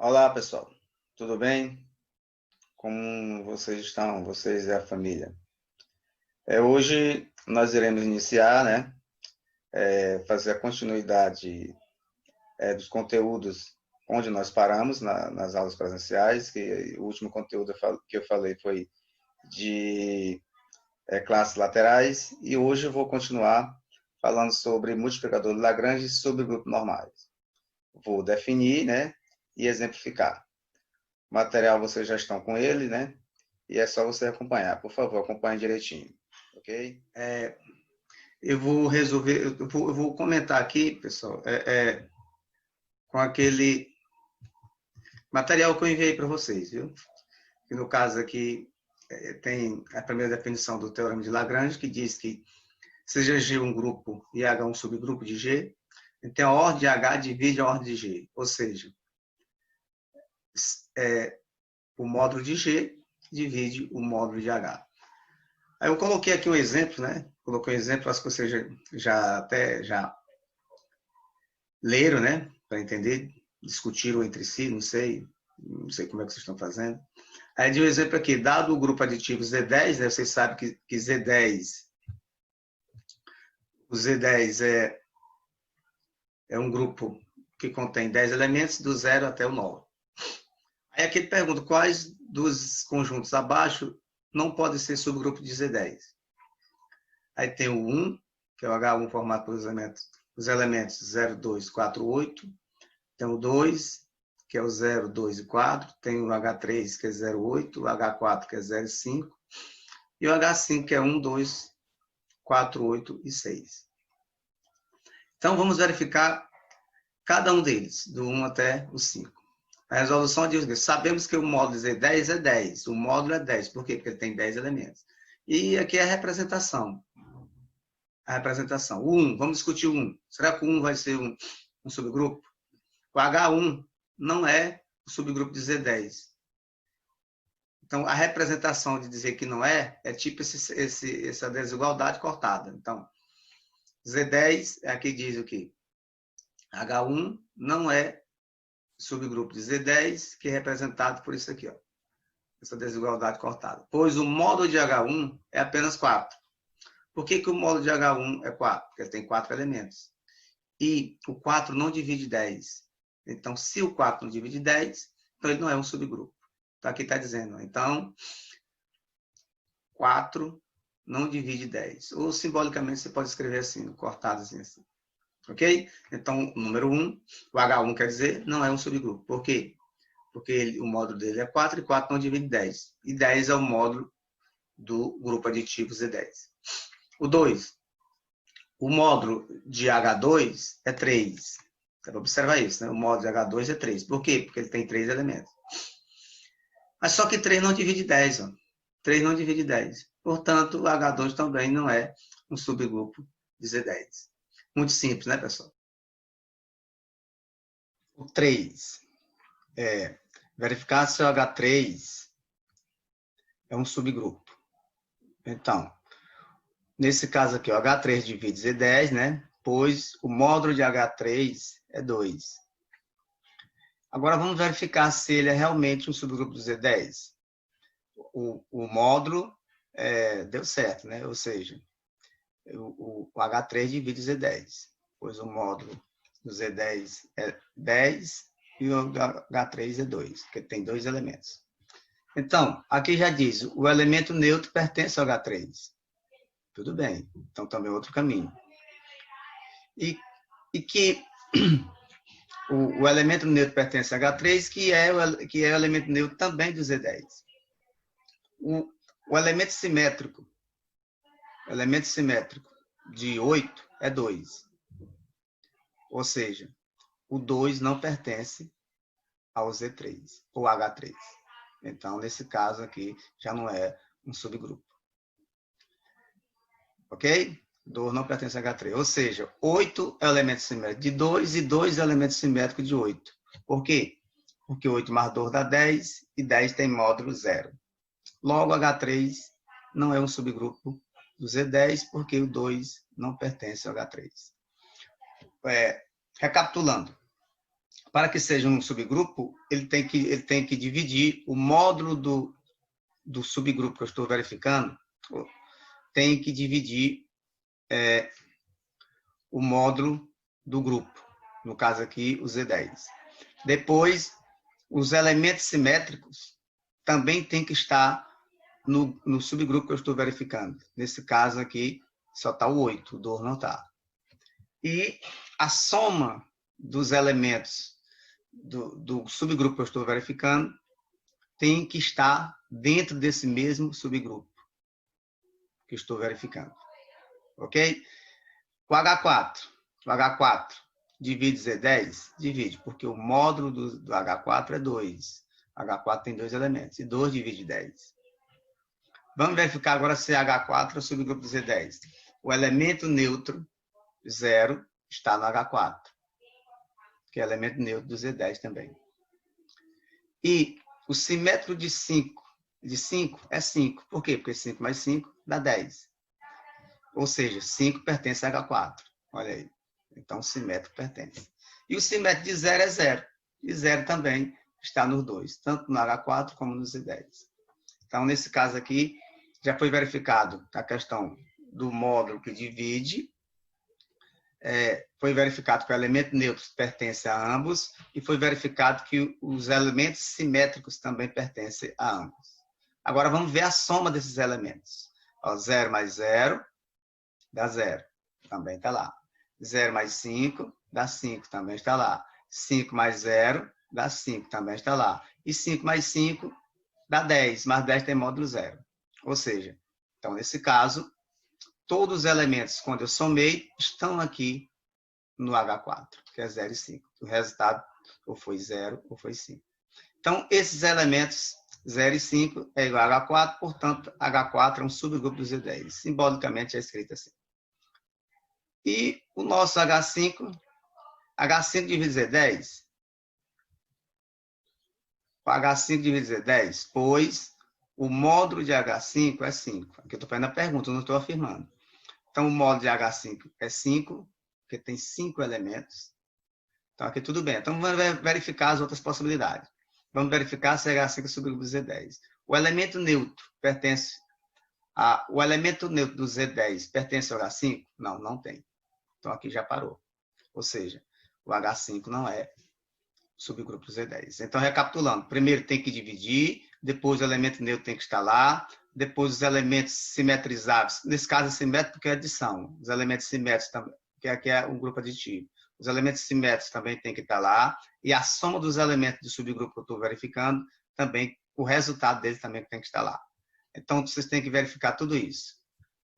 Olá, pessoal. Tudo bem? Como vocês estão? Vocês e a família? Hoje nós iremos iniciar, né? Fazer a continuidade dos conteúdos onde nós paramos nas aulas presenciais, que o último conteúdo que eu falei foi de classes laterais, e hoje eu vou continuar falando sobre multiplicador de Lagrange e subgrupos normais. Vou definir, né? E exemplificar. O material vocês já estão com ele, né? E é só você acompanhar. Por favor, acompanhe direitinho, ok? Eu vou resolver, eu vou comentar aqui, pessoal, com aquele material que eu enviei para vocês, viu? Que no caso aqui tem a primeira definição do Teorema de Lagrange, que diz que seja G um grupo e H um subgrupo de G, então a ordem de H divide a ordem de G, ou seja, o módulo de G divide o módulo de H. Aí eu coloquei aqui um exemplo, né? Coloquei um exemplo, acho que vocês já leram, né? Para entender, discutiram entre si, não sei como é que vocês estão fazendo. Aí de um exemplo aqui, dado o grupo aditivo Z10, né? Vocês sabem que Z10, o Z10 é um grupo que contém 10 elementos, do 0 até o 9. Aí aqui ele pergunta, quais dos conjuntos abaixo não pode ser subgrupo de Z10? Aí tem o 1, que é o H1 formado pelos elementos 0, 2, 4, 8. Tem o 2, que é o 0, 2 e 4. Tem o H3, que é 0, 8. O H4, que é 0 e 5. E o H5, que é 1, 2, 4, 8 e 6. Então, vamos verificar cada um deles, do 1 até o 5. A resolução diz que sabemos que o módulo Z10 é 10. O módulo é 10. Por quê? Porque ele tem 10 elementos. E aqui é a representação. O 1, vamos discutir o 1. Será que o 1 vai ser um subgrupo? O H1 não é o subgrupo de Z10. Então, a representação de dizer que não é tipo essa desigualdade cortada. Então, Z10, aqui diz o quê? H1 não é subgrupo de Z10, que é representado por isso aqui, ó, essa desigualdade cortada. Pois o módulo de H1 é apenas 4. Por que o módulo de H1 é 4? Porque ele tem 4 elementos. E o 4 não divide 10. Então, se o 4 não divide 10, então ele não é um subgrupo. Então, aqui está dizendo, então, 4 não divide 10. Ou, simbolicamente, você pode escrever assim, cortado assim. Ok? Então, número 1, o H1 quer dizer, não é um subgrupo. Por quê? Porque o módulo dele é 4 e 4 não divide 10. E 10 é o módulo do grupo aditivo Z10. O 2, o módulo de H2 é 3. Você vai observar isso, né? O módulo de H2 é 3. Por quê? Porque ele tem 3 elementos. Mas só que 3 não divide 10. Ó. 3 não divide 10. Portanto, o H2 também não é um subgrupo de Z10. Muito simples, né, pessoal? O 3 é verificar se o H3 é um subgrupo. Então, nesse caso aqui, o H3 divide Z10, né? Pois o módulo de H3 é 2. Agora, vamos verificar se ele é realmente um subgrupo do Z10. O módulo deu certo, né? Ou seja, o H3 divide Z10, pois o módulo do Z10 é 10 e o H3 é 2, porque tem 2 elementos. Então, aqui já diz, o elemento neutro pertence ao H3. Tudo bem, então também é outro caminho. E que o elemento neutro pertence ao H3, que é o elemento neutro também do Z10. O elemento simétrico de 8 é 2. Ou seja, o 2 não pertence ao Z3, ou H3. Então, nesse caso aqui, já não é um subgrupo. Ok? 2 não pertence a H3. Ou seja, 8 elementos simétricos de 2 e 2 elementos simétricos de 8. Por quê? Porque 8 mais 2 dá 10 e 10 tem módulo 0. Logo, H3 não é um subgrupo do Z10 porque o 2 não pertence ao H3. Recapitulando. para que seja um subgrupo, ele tem que dividir o módulo do subgrupo que eu estou verificando, tem que dividir o módulo do grupo, no caso aqui, o Z10. Depois, os elementos simétricos também tem que estar no subgrupo que eu estou verificando. Nesse caso aqui, só está o 8, o 2 não está. E a soma dos elementos do subgrupo que eu estou verificando tem que estar dentro desse mesmo subgrupo que estou verificando. Ok? O H4 divide Z10? Divide, porque o módulo do H4 é 2. H4 tem 2 elementos, e 2 divide 10. Vamos verificar agora se H4 é o subgrupo do Z10. O elemento neutro, 0, está no H4, que é elemento neutro do Z10 também. E o simétrico de 5 é 5. Por quê? Porque 5 mais 5 dá 10. Ou seja, 5 pertence a H4. Olha aí. Então, o simétrico pertence. E o simétrico de 0 é 0. E 0 também está nos dois, tanto no H4 como no Z10. Então, nesse caso aqui, já foi verificado a questão do módulo que divide, foi verificado que o elemento neutro pertence a ambos, e foi verificado que os elementos simétricos também pertencem a ambos. Agora, vamos ver a soma desses elementos. 0 mais 0 dá 0, também está lá. 0 mais 5 dá 5, também está lá. 5 mais 0 dá 5, também está lá. E 5 mais 5 dá 10, mas 10 tem módulo 0. Ou seja, então, nesse caso, todos os elementos, quando eu somei, estão aqui no H4, que é 0 e 5. O resultado ou foi 0 ou foi 5. Então, esses elementos 0 e 5 é igual a H4, portanto, H4 é um subgrupo do Z10. Simbolicamente é escrito assim. E o nosso H5 divide Z10. O H5 divide Z10, pois o módulo de H5 é 5. Aqui eu estou fazendo a pergunta, não estou afirmando. Então, o módulo de H5 é 5, porque tem 5 elementos. Então, aqui tudo bem. Então, vamos verificar as outras possibilidades. Vamos verificar se H5 é subgrupo do Z10. O elemento neutro do Z10 pertence ao H5? Não, não tem. Então, aqui já parou. Ou seja, o H5 não é subgrupo do Z10. Então, recapitulando. Primeiro tem que dividir, depois o elemento neutro tem que estar lá, depois os elementos simetrizados. Nesse caso, é simétrico porque é adição. Os elementos simétricos também, que aqui é um grupo aditivo. Os elementos simétricos também tem que estar lá, e a soma dos elementos do subgrupo que eu estou verificando, também, o resultado deles também tem que estar lá. Então, vocês têm que verificar tudo isso.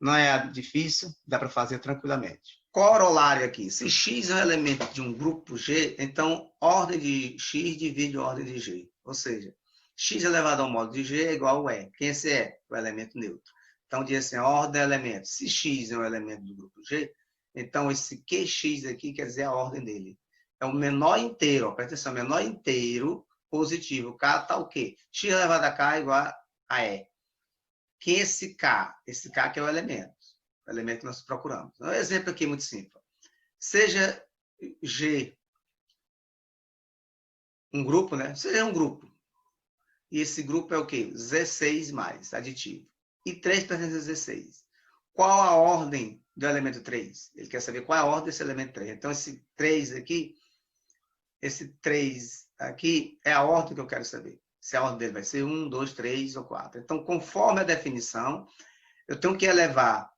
Não é difícil, dá para fazer tranquilamente. Corolário aqui. Se X é um elemento de um grupo G, então ordem de X divide ordem de G. Ou seja, X elevado ao módulo de G é igual a E. Quem esse é? O elemento neutro. Então, diz assim, a ordem é elemento. Se X é um elemento do grupo G, então esse QX aqui quer dizer a ordem dele. É o menor inteiro, ó, presta atenção, menor inteiro positivo. K está o quê? X elevado a K é igual a E. Que esse K que é o elemento que nós procuramos. Um exemplo aqui muito simples. Seja G um grupo, né? Seja um grupo. E esse grupo é o quê? Z6 mais, aditivo. E 3 pertence a Z6. Qual a ordem do elemento 3? Ele quer saber qual é a ordem desse elemento 3. Então, esse 3 aqui é a ordem que eu quero saber. Se a ordem dele vai ser 1, 2, 3 ou 4. Então, conforme a definição, eu tenho que elevar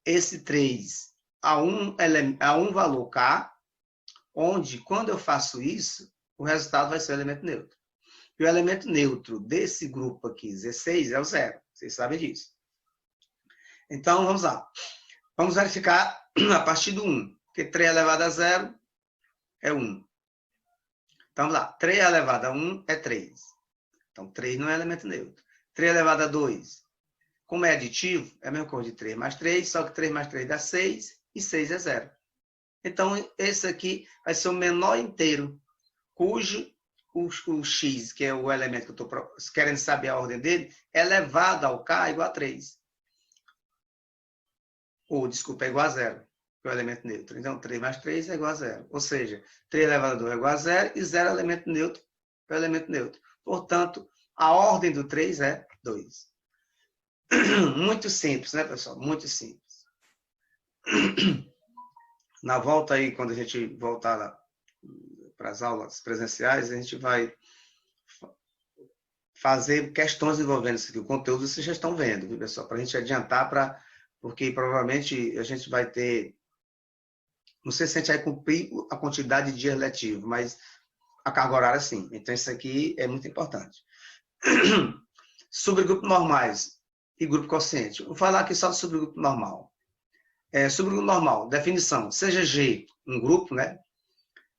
esse 3 a um valor K, onde, quando eu faço isso, o resultado vai ser o elemento neutro. E o elemento neutro desse grupo aqui, Z6, é o 0. Vocês sabem disso. Então, vamos lá. Vamos verificar a partir do 1. Porque 3 elevado a 0 é 1. Então, vamos lá. 3 elevado a 1 é 3. Então, 3 não é elemento neutro. 3 elevado a 2. Como é aditivo, é a mesma coisa de 3 mais 3, só que 3 mais 3 dá 6 e 6 é 0. Então, esse aqui vai ser o menor inteiro, cujo o x, que é o elemento que eu estou querendo saber a ordem dele, é elevado ao k igual a 3. Ou, desculpa, é igual a 0. que é o elemento neutro. Então, 3 mais 3 é igual a 0. Ou seja, 3 elevado a 2 é igual a 0 e 0 é o elemento neutro para o elemento neutro. Portanto, a ordem do 3 é 2. Muito simples, né, pessoal? Muito simples. Na volta aí, quando a gente voltar para as aulas presenciais, a gente vai fazer questões envolvendo isso aqui. O conteúdo vocês já estão vendo, viu, pessoal? Para a gente adiantar, porque provavelmente a gente vai ter... Não sei se a gente vai cumprir a quantidade de dias letivos, mas a carga horária sim. Então, isso aqui é muito importante. Subgrupos normais e grupo quociente. Vou falar aqui só do subgrupo normal. Subgrupo normal, definição. Seja G um grupo, né?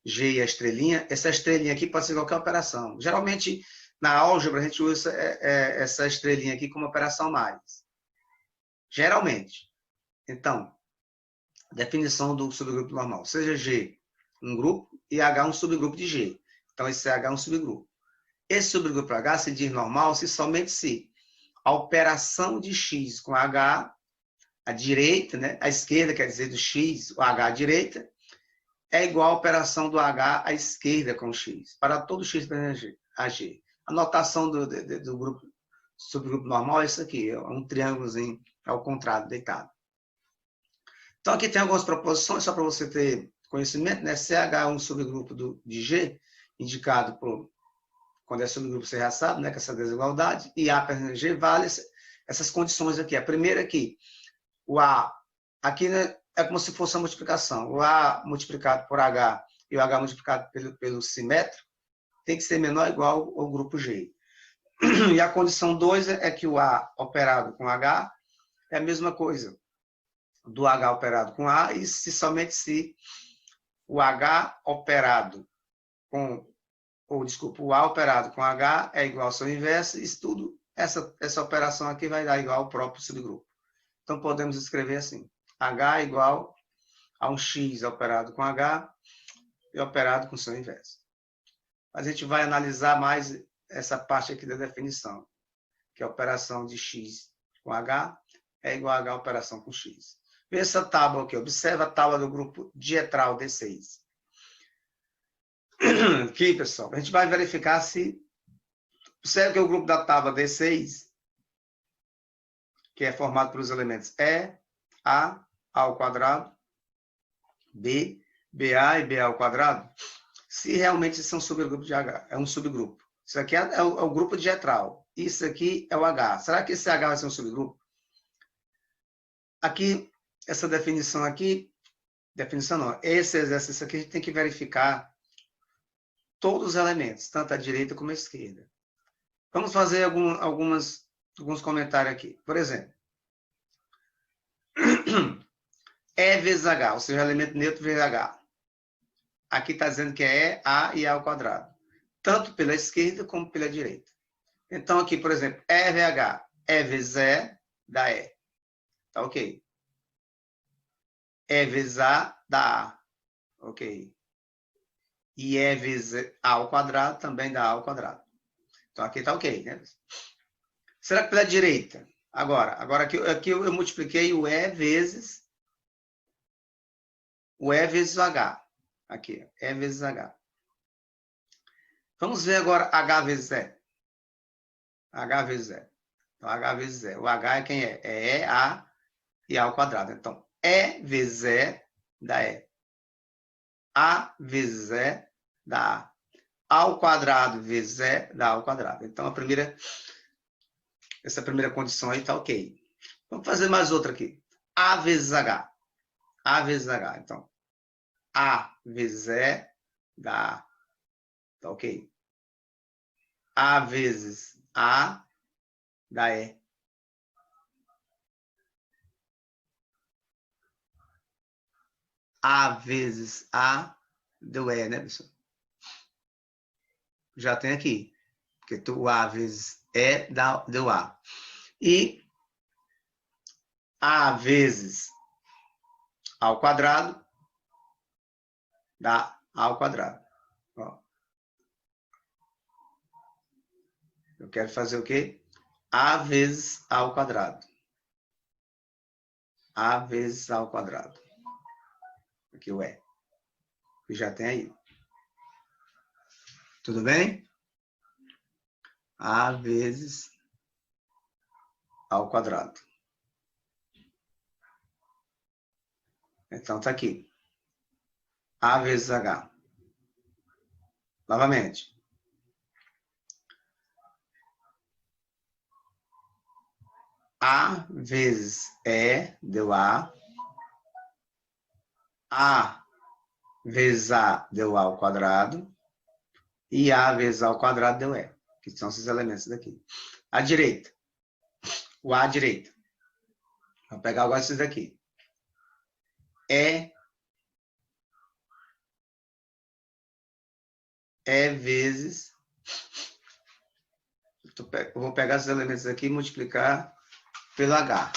G e a estrelinha. Essa estrelinha aqui pode ser qualquer operação. Geralmente, na álgebra, a gente usa essa estrelinha aqui como operação mais. Geralmente. Então, definição do subgrupo normal. Seja G um grupo e H um subgrupo de G. Então, esse H é um subgrupo. Esse subgrupo H se diz normal se somente se a operação de X com H, a direita, né? A esquerda quer dizer do X, o H à direita, é igual à operação do H à esquerda com X. Para todo X a G. A notação do grupo, subgrupo normal é isso aqui, é um triângulozinho ao contrário, deitado. Então, aqui tem algumas proposições, só para você ter conhecimento, né? CH é um subgrupo de G, indicado por, quando é subgrupo, você já sabe, né? Com essa desigualdade, e A per G vale essas condições aqui. A primeira aqui, o A, aqui, né, é como se fosse a multiplicação. O A multiplicado por H e o H multiplicado pelo simétrico tem que ser menor ou igual ao grupo G. E a condição 2 é que o A operado com H é a mesma coisa do H operado com A, e somente se o H operado com, o A operado com H é igual ao seu inverso, isso tudo, essa operação aqui vai dar igual ao próprio subgrupo. Então, podemos escrever assim, H igual a um X operado com H e operado com seu inverso. A gente vai analisar mais essa parte aqui da definição, que a operação de X com H é igual a H operação com X. Vê essa tábua aqui, observa a tábua do grupo dietral D6. Aqui, pessoal, a gente vai verificar se... Observe que o grupo da tábua D6, que é formado pelos elementos E, A ao quadrado, B, BA e BA ao quadrado, se realmente são subgrupos de H, é um subgrupo. Isso aqui é o grupo dietral. Isso aqui é o H. Será que esse H vai ser um subgrupo? Aqui, essa definição aqui, definição não, esse exercício aqui a gente tem que verificar todos os elementos, tanto a direita como a esquerda. Vamos fazer alguns comentários aqui. Por exemplo, E vezes H, ou seja, elemento neutro vezes H. Aqui está dizendo que é E, A e A ao quadrado. Tanto pela esquerda como pela direita. Então, aqui, por exemplo, E vezes H, E vezes E dá E. Tá ok. E vezes A dá A. Ok. E E vezes A ao quadrado também dá A ao quadrado. Então, aqui tá ok, né? Será que pela direita? Agora aqui eu multipliquei o E vezes o H. Aqui, E vezes H. Vamos ver agora H vezes E. H vezes E. Então, H vezes E. O H é quem é? É E, A e A ao quadrado. Então, E vezes E dá E. A vezes E dá A. A ao quadrado vezes E dá A ao quadrado. Então, essa primeira condição aí está ok. Vamos fazer mais outra aqui. A vezes H. A vezes H. Então, A vezes E dá A. Tá ok. A vezes A dá E. A vezes A deu E, né, pessoal? Já tem aqui. Porque o A vezes E deu A. E A vezes A ao quadrado dá A ao quadrado. Ó. Eu quero fazer o quê? A vezes A ao quadrado. A vezes A ao quadrado. Aqui o E. Que já tem aí. Tudo bem? A vezes A ao quadrado. Então, está aqui. A vezes H. Novamente. A vezes E deu A. A vezes A deu A ao quadrado. E A vezes A ao quadrado deu E. Que são esses elementos daqui. À direita. O A à direita. Vou pegar agora esses daqui. E vezes... Eu vou pegar esses elementos aqui e multiplicar pelo H.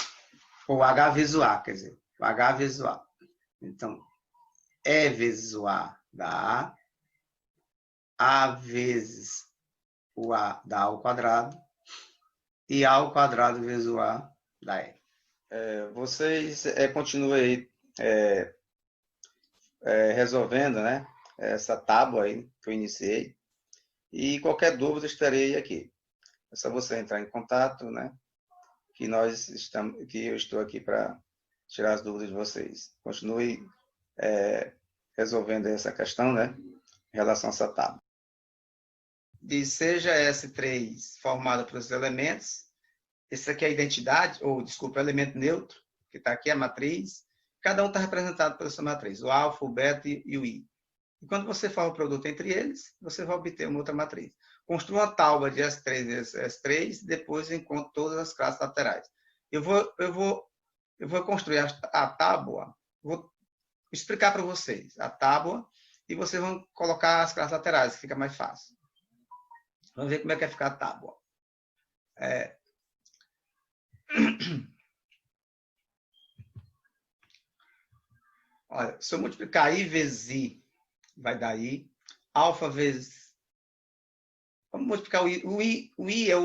Ou H vezes o A, quer dizer. O H vezes o A. Então, E vezes o A dá A vezes o A dá A ao quadrado, e A ao quadrado vezes o A dá E. Vocês continuam aí resolvendo, né, essa tábua aí que eu iniciei, e qualquer dúvida estarei aqui. É só você entrar em contato, né, que eu estou aqui para tirar as dúvidas de vocês. Continue resolvendo essa questão, né, em relação a essa tábua. E seja S3 formada pelos elementos, esse aqui é a identidade, ou desculpa, é o elemento neutro, que está aqui, a matriz, cada um está representado pela sua matriz, o alfa, o beta e o i. E quando você for o produto entre eles, você vai obter uma outra matriz. Construa uma tábua de S3 vezes S3, depois encontro todas as classes laterais. Eu vou construir a tábua, vou explicar para vocês a tábua, e vocês vão colocar as classes laterais, que fica mais fácil. Vamos ver como é que vai ficar a tábua. Olha, se eu multiplicar I vezes I, vai dar I. Alfa vezes... Vamos multiplicar o I. O I é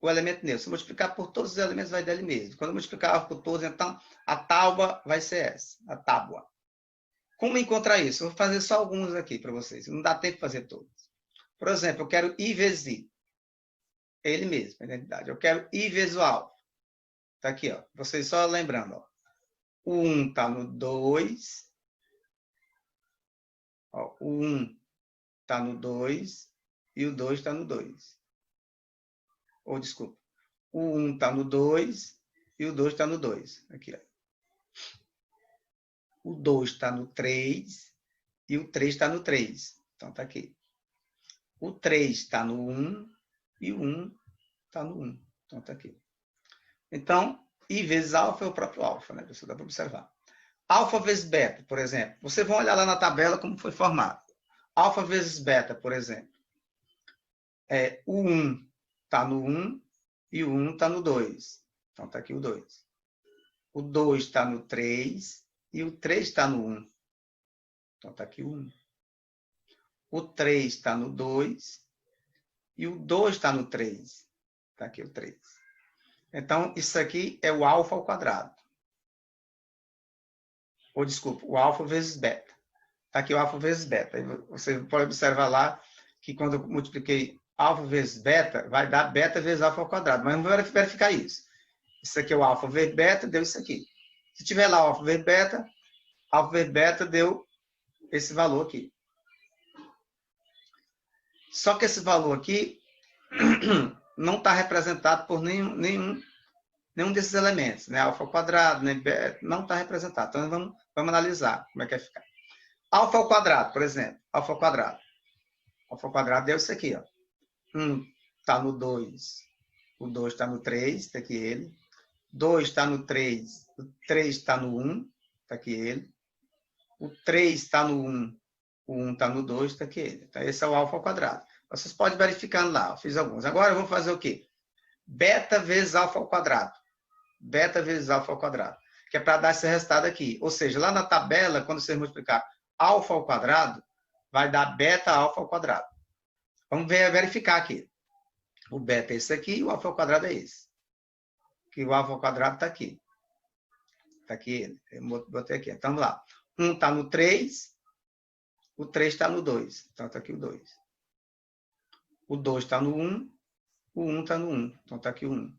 o elemento neutro. Se eu multiplicar por todos os elementos, vai dar ele mesmo. Quando eu multiplicar alfa por todos, então, a tábua vai ser essa. A tábua. Como encontrar isso? Eu vou fazer só alguns aqui para vocês. Não dá tempo de fazer todos. Por exemplo, eu quero I vezes I. É ele mesmo, a identidade. Eu quero I vezes o alfa. Está aqui, ó. Vocês só lembrando, ó. O 1 está no 2. Ó, o 1 está no 2 e o 2 está no 2. Ou, desculpa. O 1 está no 2 e o 2 está no 2. Aqui, ó. O 2 está no 3 e o 3 está no 3. Então, está aqui. O 3 está no 1 e o 1 está no 1. Então, está aqui. Então, I vezes alfa é o próprio alfa, né? Você dá para observar. Alfa vezes beta, por exemplo. Vocês vão olhar lá na tabela como foi formado. Alfa vezes beta, por exemplo. O 1 está no 1 e o 1 está no 2. Então, está aqui o 2. O 2 está no 3 e o 3 está no 1. Então, está aqui o 1. O 3 está no 2 e o 2 está no 3. Está aqui o 3. Então, isso aqui é o alfa ao quadrado. Ou, desculpa, o alfa vezes beta. Está aqui o alfa vezes beta. Você pode observar lá que quando eu multipliquei alfa vezes beta, vai dar beta vezes alfa ao quadrado. Mas não vou verificar isso. Isso aqui é o alfa vezes beta, deu isso aqui. Se tiver lá alfa vezes beta deu esse valor aqui. Só que esse valor aqui não está representado por nenhum desses elementos, né? Alfa ao quadrado, né? Beta, não está representado. Então, vamos analisar como é que vai ficar. Alfa ao quadrado, por exemplo. Alfa ao quadrado. Alfa ao quadrado deu isso aqui, ó. 1 está no 2. O 2 está no 3, está aqui ele. 2 está no 3. O 3 está no 1, está aqui ele. O 3 está no 1. O 1 está no 2, está aqui ele. Então, esse é o alfa ao quadrado. Vocês podem verificar lá, eu fiz alguns. Agora, eu vou fazer o quê? Beta vezes alfa ao quadrado. Beta vezes alfa ao quadrado. Que é para dar esse resultado aqui. Ou seja, lá na tabela, quando você multiplicar alfa ao quadrado, vai dar beta alfa ao quadrado. Vamos verificar aqui. O beta é esse aqui e o alfa ao quadrado é esse. Que o alfa ao quadrado está aqui. Está aqui ele. Eu botei aqui. Então, vamos lá. 1 está no 3, o 3 está no 2. Então, está aqui o 2. O 2 está no 1, o 1 está no 1. Então, está aqui o 1.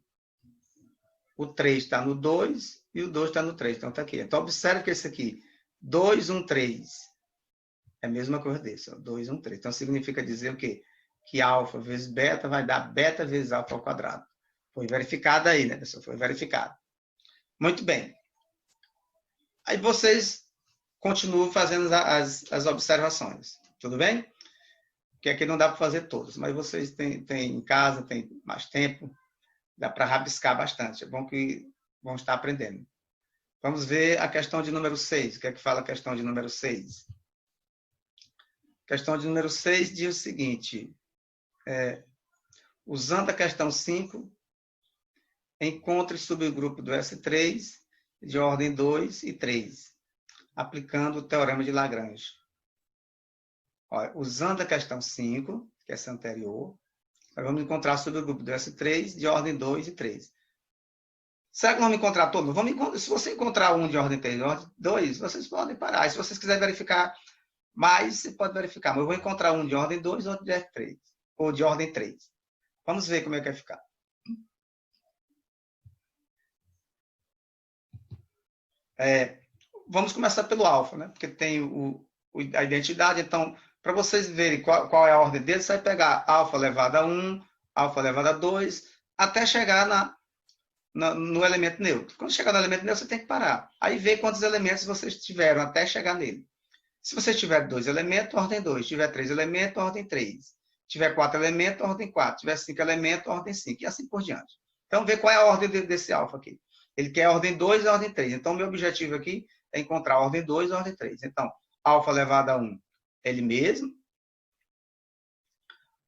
O 3 está no 2 e o 2 está no 3. Então, está aqui. Então, observe que esse aqui, 2, 1, 3, é a mesma coisa desse. Ó, 2, 1, 3. Então, significa dizer o quê? Que alfa vezes beta vai dar beta vezes alfa ao quadrado. Foi verificado aí, né, pessoal? Foi verificado. Muito bem. Aí vocês continuam fazendo as observações. Tudo bem? Porque aqui não dá para fazer todas, mas vocês têm em casa, tem mais tempo, dá para rabiscar bastante. É bom que vão estar aprendendo. Vamos ver a questão de número 6. O que é que fala a questão de número 6? A questão de número 6 diz o seguinte. Usando a questão 5, encontre subgrupo do S3 de ordem 2 e 3, aplicando o teorema de Lagrange. Olha, usando a questão 5, que é essa anterior, nós vamos encontrar o subgrupo do S3 de ordem 2 e 3. Será que vamos encontrar todos? Se você encontrar um de ordem 3 e ordem 2, vocês podem parar. E se vocês quiserem verificar mais, você pode verificar. Mas eu vou encontrar um de ordem 2 ou de F3, ou de ordem 3. Vamos ver como é que vai ficar. Vamos começar pelo alfa, né? Porque tem a identidade. Então, para vocês verem qual é a ordem dele, você vai pegar alfa elevado a 1, alfa elevado a 2, até chegar no elemento neutro. Quando chegar no elemento neutro, você tem que parar. Aí ver quantos elementos vocês tiveram até chegar nele. Se você tiver 2 elementos, ordem 2. Se tiver 3 elementos, ordem 3. Se tiver 4 elementos, ordem 4. Se tiver 5 elementos, ordem 5. E assim por diante. Então, ver qual é a ordem desse alfa aqui. Ele quer a ordem 2 e a ordem 3. Então, meu objetivo aqui é encontrar a ordem 2 e a ordem 3. Então, alfa elevado a 1, ele mesmo.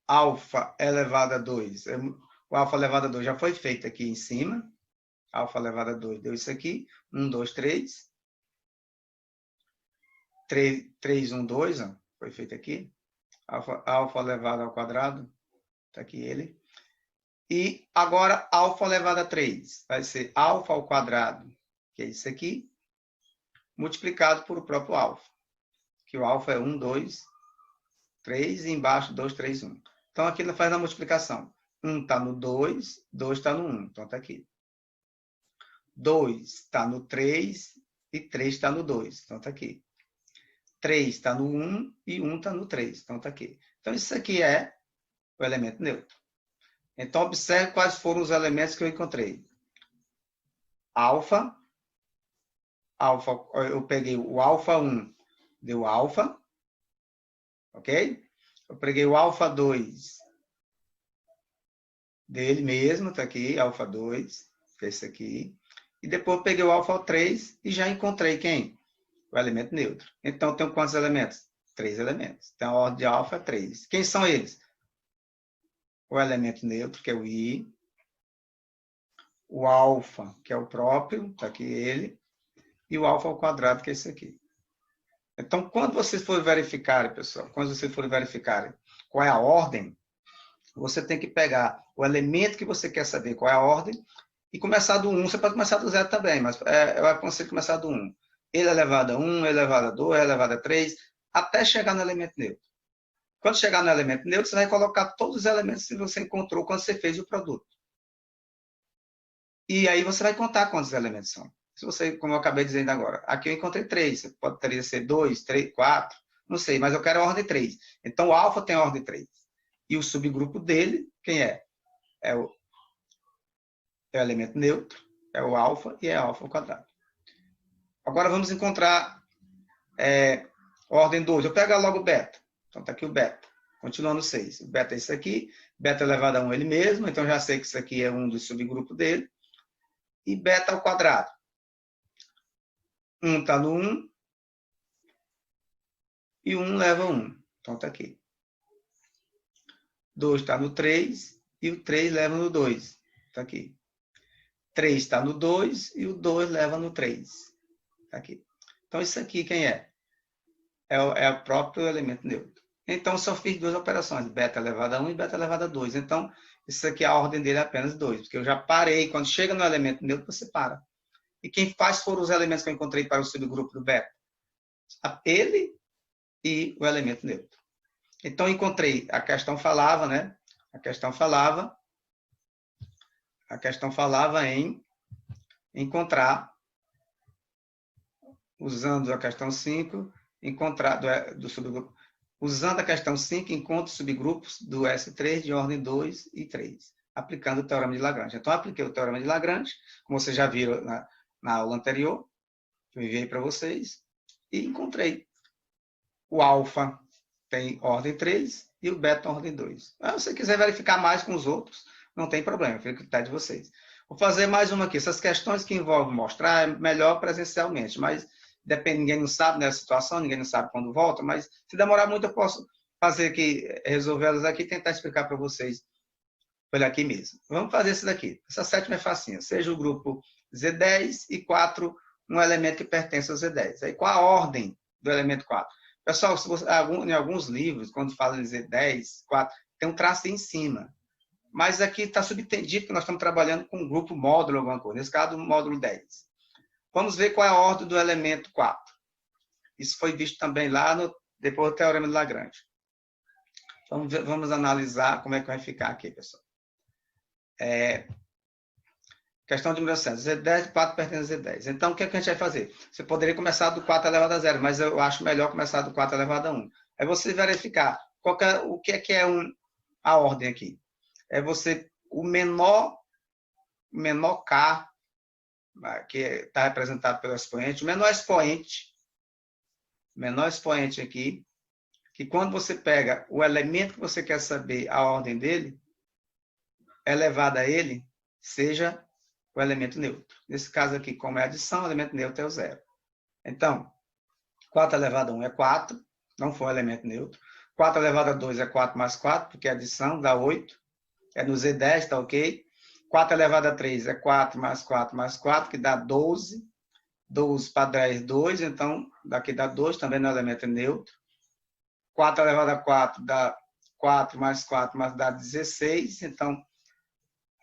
Alfa elevado a 2. O alfa elevado a 2 já foi feito aqui em cima. Alfa elevado a 2 deu isso aqui. 1, 2, 3. 3, 1, 2. Ó, foi feito aqui. Alfa elevado ao quadrado. Está aqui ele. E agora, alfa elevado a 3. Vai ser alfa ao quadrado, que é isso aqui, multiplicado por o próprio alfa. Que o alfa é 1, 2, 3, e embaixo 2, 3, 1. Então, aqui ele faz a multiplicação. 1 está no 2, 2 está no 1. Então, está aqui. 2 está no 3 e 3 está no 2. Então, está aqui. 3 está no 1 e 1 está no 3. Então, está aqui. Então, isso aqui é o elemento neutro. Então, observe quais foram os elementos que eu encontrei. Alfa, eu peguei o alfa 1, deu alfa, ok? Eu peguei o alfa 2 dele mesmo, está aqui, alfa 2, que é esse aqui. E depois eu peguei o alfa 3 e já encontrei quem? O elemento neutro. Então, eu tenho quantos elementos? 3 elementos. Então, a ordem de alfa é 3. Quem são eles? O elemento neutro, que é o I. O alfa, que é o próprio, está aqui ele. E o alfa ao quadrado, que é esse aqui. Então, quando vocês forem verificarem, pessoal, quando vocês forem verificarem qual é a ordem, você tem que pegar o elemento que você quer saber qual é a ordem e começar do 1. Você pode começar do 0 também, mas eu aconselho começar do 1. Ele elevado a 1, ele elevado a 2, ele elevado a 3, até chegar no elemento neutro. Quando chegar no elemento neutro, você vai colocar todos os elementos que você encontrou quando você fez o produto. E aí você vai contar quantos elementos são. Se você, como eu acabei dizendo agora, aqui eu encontrei 3, poderia ser 2, 3, 4, não sei, mas eu quero a ordem 3. Então, o alfa tem a ordem 3. E o subgrupo dele, quem é? É o elemento neutro, é o alfa e é alfa ao quadrado. Agora, vamos encontrar ordem 2. Eu pego logo o beta. Então, está aqui o beta. Continuando 6. O beta é isso aqui. Beta elevado a 1 ele mesmo. Então, já sei que isso aqui é um dos subgrupos dele. E beta ao quadrado. 1 está no 1. E 1 leva 1. Então, está aqui. 2 está no 3. E o 3 leva no 2. Está aqui. 3 está no 2. E o 2 leva no 3. Está aqui. Então, isso aqui quem é? É o próprio elemento neutro. Então, só fiz duas operações, beta elevado a 1 e beta elevado a 2. Então, isso aqui, a ordem dele é apenas 2, porque eu já parei. Quando chega no elemento neutro, você para. E quem faz foram os elementos que eu encontrei para o subgrupo do beta. ele e o elemento neutro. Então, encontrei, a questão falava, né? A questão falava em encontrar, usando a questão 5, encontrar do subgrupo. Usando a questão 5, encontre subgrupos do S3 de ordem 2 e 3, aplicando o teorema de Lagrange. Então, apliquei o teorema de Lagrange, como vocês já viram na aula anterior, que eu enviei para vocês, e encontrei. O alfa tem ordem 3 e o beta ordem 2. Se você quiser verificar mais com os outros, não tem problema, fica a critério de vocês. Vou fazer mais uma aqui. Essas questões que envolvem mostrar é melhor presencialmente, mas depende, ninguém não sabe nessa situação, ninguém não sabe quando volta, mas se demorar muito eu posso fazer aqui, resolver elas aqui e tentar explicar para vocês por aqui mesmo. Vamos fazer isso daqui. Essa sétima é facinha. Seja o grupo Z10 e 4, um elemento que pertence ao Z10. Aí, qual a ordem do elemento 4? Pessoal, se você, em alguns livros, quando fala em Z10, 4, tem um traço em cima. Mas aqui está subentendido que nós estamos trabalhando com um grupo módulo, alguma coisa. Nesse caso, o módulo 10. Vamos ver qual é a ordem do elemento 4. Isso foi visto também lá depois do Teorema de Lagrange. Vamos analisar como é que vai ficar aqui, pessoal. Questão de número 100. Z10, 4 pertence a Z10. Então, o que a gente vai fazer? Você poderia começar do 4 elevado a 0, mas eu acho melhor começar do 4 elevado a 1. É você verificar o que é a ordem aqui. É você, o menor K, que está representado pelo expoente, o menor expoente aqui, que quando você pega o elemento que você quer saber a ordem dele, elevado a ele, seja o elemento neutro. Nesse caso aqui, como é adição, o elemento neutro é o 0. Então, 4 elevado a 1 é 4, não foi um elemento neutro. 4 elevado a 2 é 4 mais 4, porque é adição, dá 8. É no Z10, tá ok? 4 elevado a 3 é 4 mais 4 mais 4, que dá 12. 12 para 10, 2. Então, daqui dá 2, também no elemento neutro. 4 elevado a 4 dá 4 mais 4, mas dá 16. Então,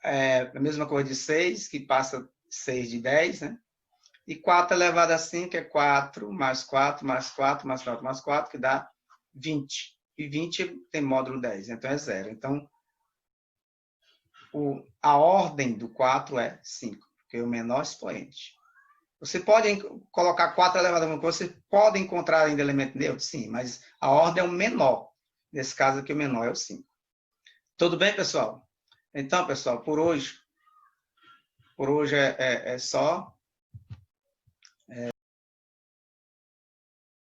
é a mesma coisa de 6, que passa 6 de 10, né? E 4 elevado a 5 é 4 mais 4 mais 4 mais 4 mais 4, que dá 20. E 20 tem módulo 10, então é 0. Então, a ordem do 4 é 5, porque é o menor expoente. Você pode colocar 4 elevado a 1, você pode encontrar ainda elemento neutro? Sim, mas a ordem é o menor. Nesse caso aqui, o menor é o 5. Tudo bem, pessoal? Então, pessoal, por hoje é só.